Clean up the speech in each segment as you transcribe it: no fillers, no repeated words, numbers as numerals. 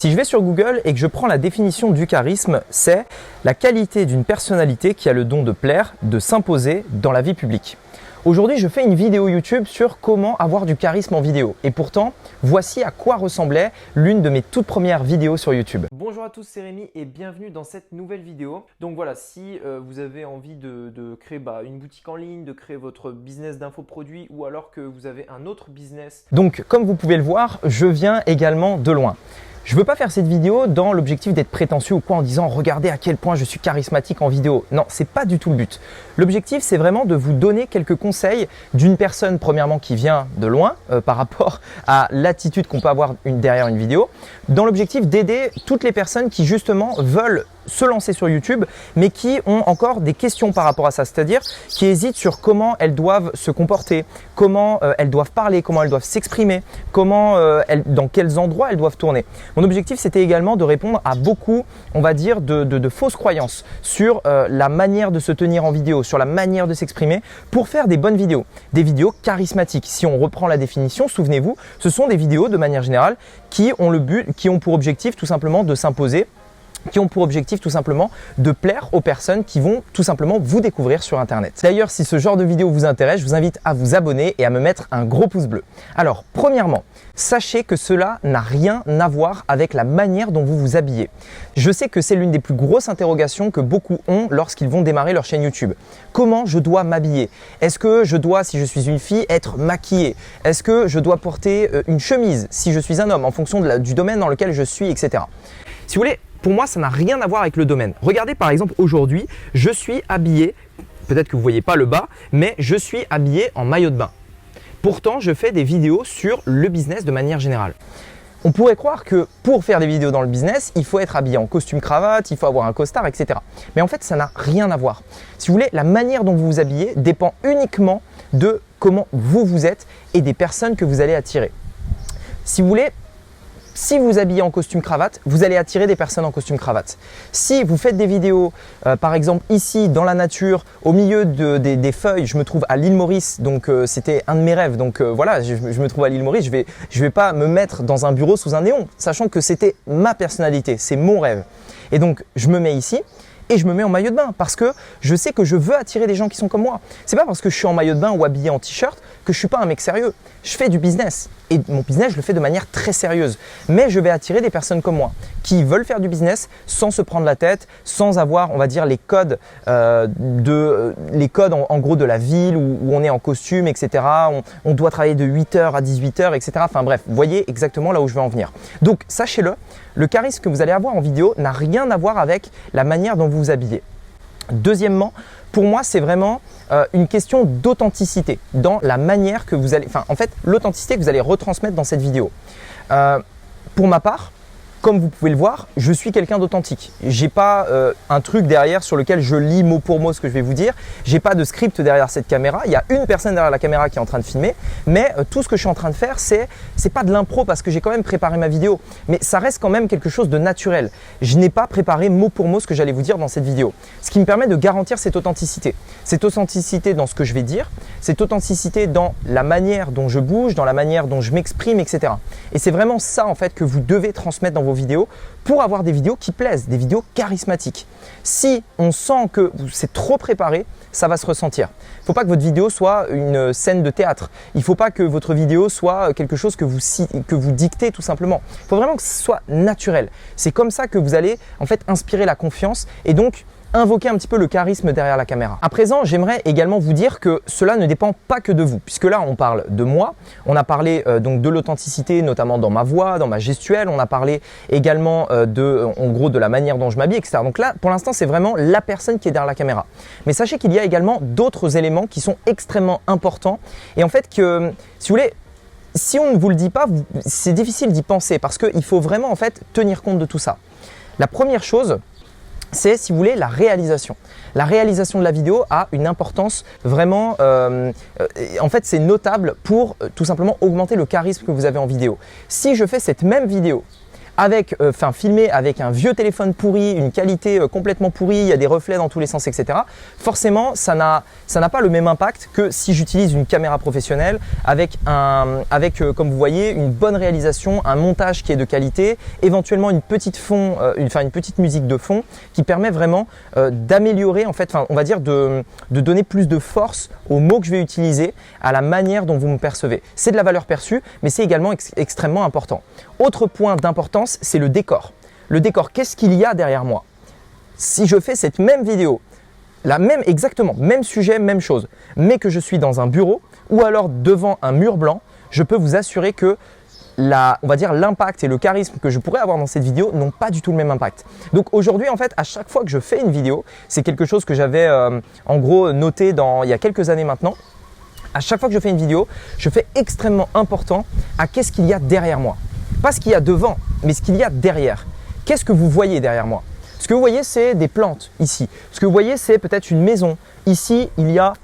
Si je vais sur Google et que je prends la définition du charisme, c'est la qualité d'une personnalité qui a le don de plaire, de s'imposer dans la vie publique. Aujourd'hui, je fais une vidéo YouTube sur comment avoir du charisme en vidéo. Et pourtant, voici à quoi ressemblait l'une de mes toutes premières vidéos sur YouTube. Bonjour à tous, c'est Rémi et bienvenue dans cette nouvelle vidéo. Donc voilà, si vous avez envie de créer une boutique en ligne, de créer votre business d'infoproduits ou alors que vous avez un autre business. Donc comme vous pouvez le voir, je viens également de loin. Je ne veux pas faire cette vidéo dans l'objectif d'être prétentieux ou quoi en disant « Regardez à quel point je suis charismatique en vidéo ». Non, ce n'est pas du tout le but. L'objectif, c'est vraiment de vous donner quelques conseils d'une personne, premièrement, qui vient de loin par rapport à l'attitude qu'on peut avoir derrière une vidéo, dans l'objectif d'aider toutes les personnes qui justement veulent se lancer sur YouTube, mais qui ont encore des questions par rapport à ça, c'est-à-dire qui hésitent sur comment elles doivent se comporter, comment elles doivent parler, comment elles doivent s'exprimer, dans quels endroits elles doivent tourner. Mon objectif, c'était également de répondre à beaucoup, on va dire, de fausses croyances sur la manière de se tenir en vidéo, sur la manière de s'exprimer pour faire des bonnes vidéos, des vidéos charismatiques. Si on reprend la définition, souvenez-vous, ce sont des vidéos de manière générale qui ont pour objectif tout simplement de s'imposer, qui ont pour objectif tout simplement de plaire aux personnes qui vont tout simplement vous découvrir sur Internet. D'ailleurs, si ce genre de vidéo vous intéresse, je vous invite à vous abonner et à me mettre un gros pouce bleu. Alors, premièrement, sachez que cela n'a rien à voir avec la manière dont vous vous habillez. Je sais que c'est l'une des plus grosses interrogations que beaucoup ont lorsqu'ils vont démarrer leur chaîne YouTube. Comment je dois m'habiller? Est-ce que je dois, si je suis une fille, être maquillée? Est-ce que je dois porter une chemise si je suis un homme en fonction du domaine dans lequel je suis, etc. Si vous voulez, pour moi, ça n'a rien à voir avec le domaine. Regardez par exemple aujourd'hui, je suis habillé, peut-être que vous ne voyez pas le bas, mais je suis habillé en maillot de bain. Pourtant, je fais des vidéos sur le business de manière générale. On pourrait croire que pour faire des vidéos dans le business, il faut être habillé en costume cravate, il faut avoir un costard, etc. Mais en fait, ça n'a rien à voir. Si vous voulez, la manière dont vous vous habillez dépend uniquement de comment vous êtes et des personnes que vous allez attirer. Si vous voulez, si vous habillez en costume cravate, vous allez attirer des personnes en costume cravate. Si vous faites des vidéos, par exemple ici dans la nature, au milieu des feuilles, je me trouve à l'île Maurice, donc c'était un de mes rêves. Donc voilà, je me trouve à l'île Maurice, je vais pas me mettre dans un bureau sous un néon, sachant que c'était ma personnalité, c'est mon rêve. Et donc je me mets ici. Et je me mets en maillot de bain parce que je sais que je veux attirer des gens qui sont comme moi. C'est pas parce que je suis en maillot de bain ou habillé en t-shirt que je suis pas un mec sérieux. Je fais du business et mon business, je le fais de manière très sérieuse. Mais je vais attirer des personnes comme moi qui veulent faire du business sans se prendre la tête, sans avoir, on va dire, les codes en gros de la ville où on est en costume, etc. On doit travailler de 8h à 18h, etc. Enfin bref, vous voyez exactement là où je veux en venir. Donc sachez-le, le charisme que vous allez avoir en vidéo n'a rien à voir avec la manière dont vous vous habillez. Deuxièmement, pour moi, c'est vraiment une question d'authenticité dans la manière que vous allez… en fait, l'authenticité que vous allez retransmettre dans cette vidéo. Pour ma part, comme vous pouvez le voir, je suis quelqu'un d'authentique. Je n'ai pas un truc derrière sur lequel je lis mot pour mot ce que je vais vous dire. Je n'ai pas de script derrière cette caméra. Il y a une personne derrière la caméra qui est en train de filmer. Mais tout ce que je suis en train de faire, c'est pas de l'impro parce que j'ai quand même préparé ma vidéo. Mais ça reste quand même quelque chose de naturel. Je n'ai pas préparé mot pour mot ce que j'allais vous dire dans cette vidéo. Ce qui me permet de garantir cette authenticité. Cette authenticité dans ce que je vais dire. Cette authenticité dans la manière dont je bouge, dans la manière dont je m'exprime, etc. Et c'est vraiment ça en fait que vous devez transmettre dans vos vidéos pour avoir des vidéos qui plaisent, des vidéos charismatiques. Si on sent que c'est trop préparé, ça va se ressentir. Il ne faut pas que votre vidéo soit une scène de théâtre. Il ne faut pas que votre vidéo soit quelque chose que vous dictez tout simplement. Il faut vraiment que ce soit naturel. C'est comme ça que vous allez en fait inspirer la confiance et donc invoquer un petit peu le charisme derrière la caméra. À présent, j'aimerais également vous dire que cela ne dépend pas que de vous, puisque là, on parle de moi, on a parlé donc de l'authenticité, notamment dans ma voix, dans ma gestuelle, on a parlé également en gros de la manière dont je m'habille, etc. Donc là, pour l'instant, c'est vraiment la personne qui est derrière la caméra. Mais sachez qu'il y a également d'autres éléments qui sont extrêmement importants et en fait que, si vous voulez, si on ne vous le dit pas, c'est difficile d'y penser parce qu'il faut vraiment en fait tenir compte de tout ça. La première chose, c'est, si vous voulez, la réalisation. La réalisation de la vidéo a une importance vraiment… en fait, c'est notable pour tout simplement augmenter le charisme que vous avez en vidéo. Si je fais cette même vidéo filmé avec un vieux téléphone pourri, une qualité complètement pourrie, il y a des reflets dans tous les sens, etc. Forcément, ça n'a pas le même impact que si j'utilise une caméra professionnelle avec, comme vous voyez, une bonne réalisation, un montage qui est de qualité, éventuellement une petite musique de fond qui permet vraiment d'améliorer, en fait, on va dire de donner plus de force aux mots que je vais utiliser, à la manière dont vous me percevez. C'est de la valeur perçue, mais c'est également extrêmement important. Autre point d'importance, c'est le décor. Le décor, qu'est-ce qu'il y a derrière moi? Si je fais cette même vidéo, exactement, même sujet, même chose, mais que je suis dans un bureau ou alors devant un mur blanc, je peux vous assurer que on va dire l'impact et le charisme que je pourrais avoir dans cette vidéo n'ont pas du tout le même impact. Donc aujourd'hui, en fait, à chaque fois que je fais une vidéo, c'est quelque chose que j'avais en gros noté il y a quelques années maintenant. À chaque fois que je fais une vidéo, je fais extrêmement important à qu'est-ce qu'il y a derrière moi. Pas ce qu'il y a devant, mais ce qu'il y a derrière. Qu'est-ce que vous voyez derrière moi? Ce que vous voyez, c'est des plantes ici. Ce que vous voyez, c'est peut-être une maison. Ici, il y a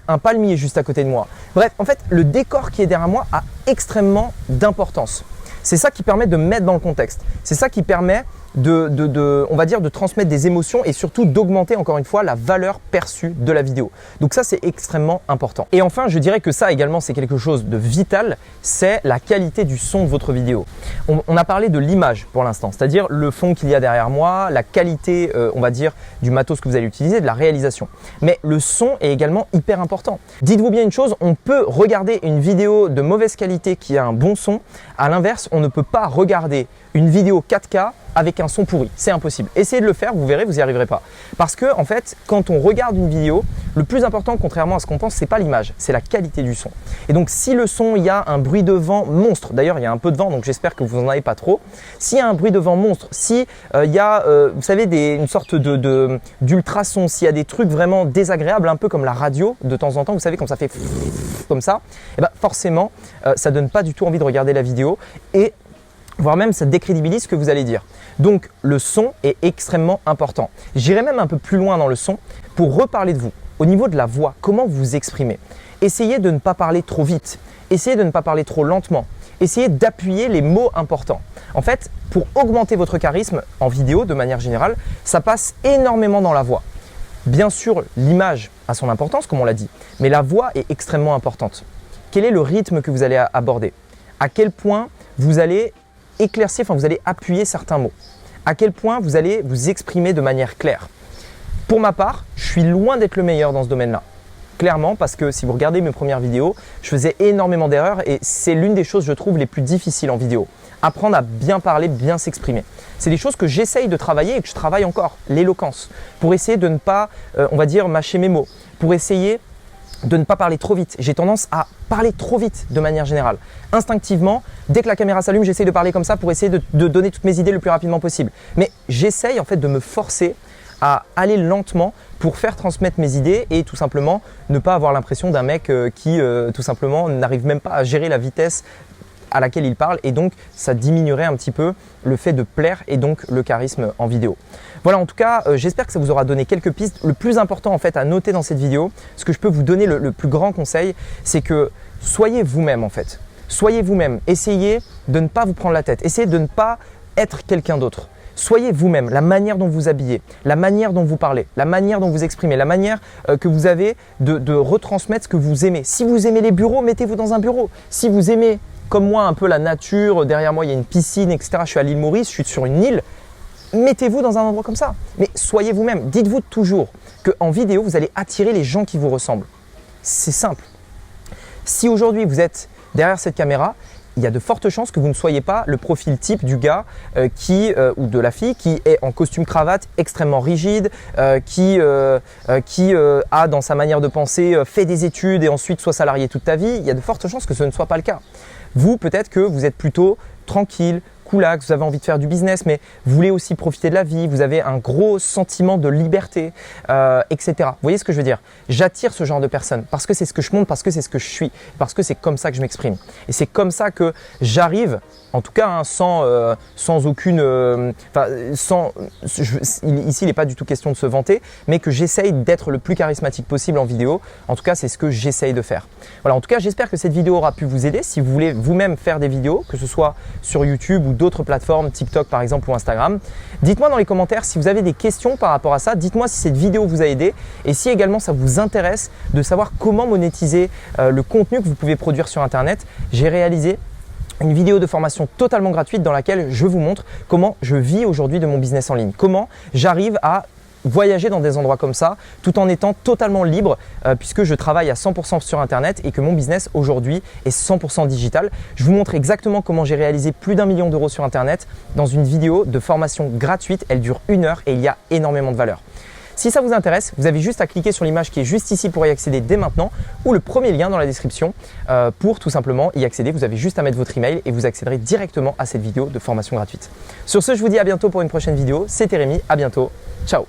un palmier juste à côté de moi. Bref, en fait, le décor qui est derrière moi a extrêmement d'importance. C'est ça qui permet de mettre dans le contexte. C'est ça qui permet on va dire, de transmettre des émotions et surtout d'augmenter encore une fois la valeur perçue de la vidéo. Donc ça, c'est extrêmement important. Et enfin, je dirais que ça également, c'est quelque chose de vital, c'est la qualité du son de votre vidéo. On a parlé de l'image pour l'instant, c'est-à-dire le fond qu'il y a derrière moi, la qualité, on va dire, du matos que vous allez utiliser, de la réalisation. Mais le son est également hyper important. Dites-vous bien une chose, on peut regarder une vidéo de mauvaise qualité qui a un bon son. À l'inverse, on ne peut pas regarder une vidéo 4K avec un son pourri, c'est impossible. Essayez de le faire, vous verrez, vous n'y arriverez pas. Parce que en fait, quand on regarde une vidéo, le plus important, contrairement à ce qu'on pense, c'est pas l'image, c'est la qualité du son. Et donc si le son, il y a un bruit de vent monstre, d'ailleurs il y a un peu de vent, donc j'espère que vous n'en avez pas trop. S'il y a un bruit de vent monstre, si il y a, vous savez, une sorte d'ultrason, s'il y a des trucs vraiment désagréables, un peu comme la radio de temps en temps, vous savez, comme ça fait comme ça, et ben forcément, ça donne pas du tout envie de regarder la vidéo et voire même ça décrédibilise ce que vous allez dire. Donc le son est extrêmement important. J'irai même un peu plus loin dans le son pour reparler de vous. Au niveau de la voix, comment vous vous exprimez? Essayez de ne pas parler trop vite, essayez de ne pas parler trop lentement, essayez d'appuyer les mots importants. En fait, pour augmenter votre charisme en vidéo de manière générale, ça passe énormément dans la voix. Bien sûr, l'image a son importance, comme on l'a dit, mais la voix est extrêmement importante. Quel est le rythme que vous allez aborder? À quel point vous allez éclaircir, vous allez appuyer certains mots? À quel point vous allez vous exprimer de manière claire? Pour ma part, je suis loin d'être le meilleur dans ce domaine-là. Clairement, parce que si vous regardez mes premières vidéos, je faisais énormément d'erreurs et c'est l'une des choses, je trouve, les plus difficiles en vidéo. Apprendre à bien parler, bien s'exprimer. C'est des choses que j'essaye de travailler et que je travaille encore. L'éloquence, pour essayer de ne pas, on va dire, mâcher mes mots, pour essayer de ne pas parler trop vite. J'ai tendance à parler trop vite de manière générale. Instinctivement, dès que la caméra s'allume, j'essaye de parler comme ça pour essayer de donner toutes mes idées le plus rapidement possible. Mais j'essaye en fait de me forcer à aller lentement pour faire transmettre mes idées et tout simplement ne pas avoir l'impression d'un mec qui tout simplement n'arrive même pas à gérer la vitesse à laquelle il parle et donc ça diminuerait un petit peu le fait de plaire et donc le charisme en vidéo. Voilà, en tout cas, j'espère que ça vous aura donné quelques pistes. Le plus important en fait à noter dans cette vidéo, ce que je peux vous donner le plus grand conseil, c'est que soyez vous-même en fait. Soyez vous-même, essayez de ne pas vous prendre la tête, essayez de ne pas être quelqu'un d'autre. Soyez vous-même, la manière dont vous habillez, la manière dont vous parlez, la manière dont vous exprimez, la manière que vous avez de retransmettre ce que vous aimez. Si vous aimez les bureaux, mettez-vous dans un bureau. Si vous aimez, comme moi, un peu la nature, derrière moi il y a une piscine, etc. Je suis à l'île Maurice, je suis sur une île. Mettez-vous dans un endroit comme ça. Mais soyez vous-même. Dites-vous toujours qu'en vidéo, vous allez attirer les gens qui vous ressemblent. C'est simple. Si aujourd'hui vous êtes derrière cette caméra, il y a de fortes chances que vous ne soyez pas le profil type du gars ou de la fille qui est en costume cravate extrêmement rigide, qui a dans sa manière de penser fait des études et ensuite soit salarié toute ta vie. Il y a de fortes chances que ce ne soit pas le cas. Vous, peut-être que vous êtes plutôt tranquille, coolax, vous avez envie de faire du business, mais vous voulez aussi profiter de la vie, vous avez un gros sentiment de liberté, etc. Vous voyez ce que je veux dire? J'attire ce genre de personnes parce que c'est ce que je montre, parce que c'est ce que je suis, parce que c'est comme ça que je m'exprime. Et c'est comme ça que j'arrive En tout cas, hein, sans aucune… ici, il n'est pas du tout question de se vanter, mais que j'essaye d'être le plus charismatique possible en vidéo. En tout cas, c'est ce que j'essaye de faire. Voilà, en tout cas, j'espère que cette vidéo aura pu vous aider. Si vous voulez vous-même faire des vidéos, que ce soit sur YouTube ou d'autres plateformes, TikTok par exemple ou Instagram, dites-moi dans les commentaires si vous avez des questions par rapport à ça. Dites-moi si cette vidéo vous a aidé et si également ça vous intéresse de savoir comment monétiser le contenu que vous pouvez produire sur Internet. J'ai réalisé une vidéo de formation totalement gratuite dans laquelle je vous montre comment je vis aujourd'hui de mon business en ligne, comment j'arrive à voyager dans des endroits comme ça tout en étant totalement libre puisque je travaille à 100% sur Internet et que mon business aujourd'hui est 100% digital. Je vous montre exactement comment j'ai réalisé plus d'1 million d'euros sur Internet dans une vidéo de formation gratuite. Elle dure 1 heure et il y a énormément de valeur. Si ça vous intéresse, vous avez juste à cliquer sur l'image qui est juste ici pour y accéder dès maintenant ou le premier lien dans la description pour tout simplement y accéder. Vous avez juste à mettre votre email et vous accéderez directement à cette vidéo de formation gratuite. Sur ce, je vous dis à bientôt pour une prochaine vidéo. C'était Rémi, à bientôt. Ciao.